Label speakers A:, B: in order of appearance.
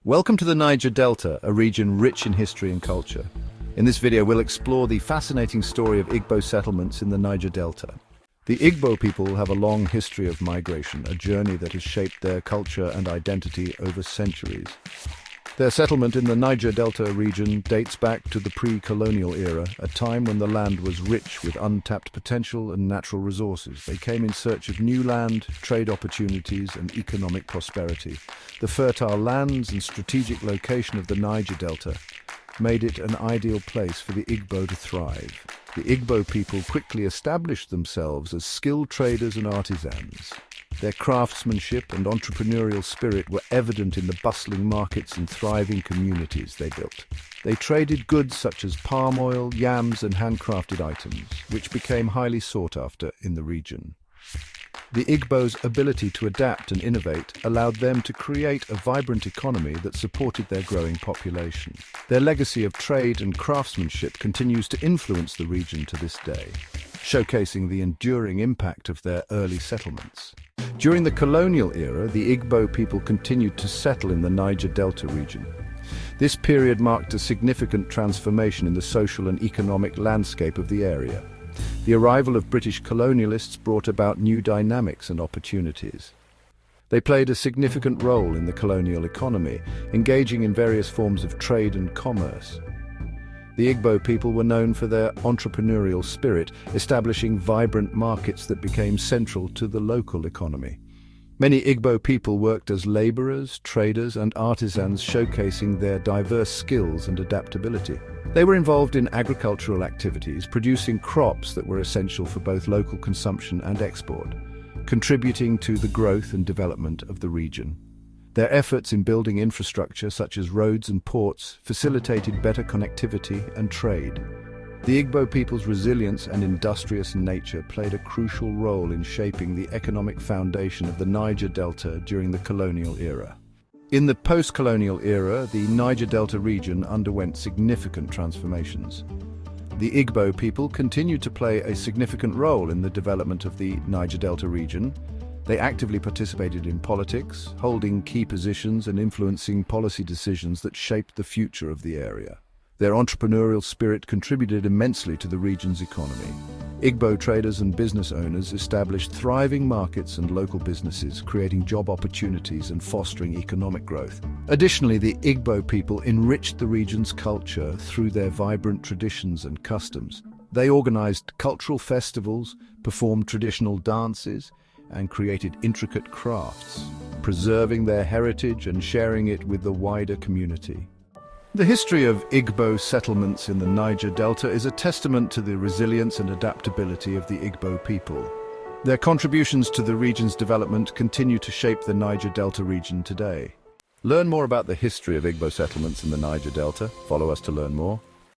A: Welcome to the Niger Delta, a region rich in history and culture. In this video, we'll explore the fascinating story of Igbo settlements in the Niger Delta. The Igbo people have a long history of migration, a journey that has shaped their culture and identity over centuries. Their settlement in the Niger Delta region dates back to the pre-colonial era, a time when the land was rich with untapped potential and natural resources. They came in search of new land, trade opportunities, and economic prosperity. The fertile lands and strategic location of the Niger Delta made it an ideal place for the Igbo to thrive. The Igbo people quickly established themselves as skilled traders and artisans. Their craftsmanship and entrepreneurial spirit were evident in the bustling markets and thriving communities they built. They traded goods such as palm oil, yams, and handcrafted items, which became highly sought after in the region. The Igbo's ability to adapt and innovate allowed them to create a vibrant economy that supported their growing population. Their legacy of trade and craftsmanship continues to influence the region to this day, showcasing the enduring impact of their early settlements. During the colonial era, the Igbo people continued to settle in the Niger Delta region. This period marked a significant transformation in the social and economic landscape of the area. The arrival of British colonialists brought about new dynamics and opportunities. They played a significant role in the colonial economy, engaging in various forms of trade and commerce. The Igbo people were known for their entrepreneurial spirit, establishing vibrant markets that became central to the local economy. Many Igbo people worked as laborers, traders, and artisans, showcasing their diverse skills and adaptability. They were involved in agricultural activities, producing crops that were essential for both local consumption and export, contributing to the growth and development of the region. Their efforts in building infrastructure such as roads and ports facilitated better connectivity and trade. The Igbo people's resilience and industrious nature played a crucial role in shaping the economic foundation of the Niger Delta during the colonial era. In the post-colonial era, the Niger Delta region underwent significant transformations. The Igbo people continued to play a significant role in the development of the Niger Delta region. They actively participated in politics, holding key positions and influencing policy decisions that shaped the future of the area. Their entrepreneurial spirit contributed immensely to the region's economy. Igbo traders and business owners established thriving markets and local businesses, creating job opportunities and fostering economic growth. Additionally, the Igbo people enriched the region's culture through their vibrant traditions and customs. They organized cultural festivals, performed traditional dances, and created intricate crafts, preserving their heritage and sharing it with the wider community. The history of Igbo settlements in the Niger Delta is a testament to the resilience and adaptability of the Igbo people. Their contributions to the region's development continue to shape the Niger Delta region today. Learn more about the history of Igbo settlements in the Niger Delta. Follow us to learn more.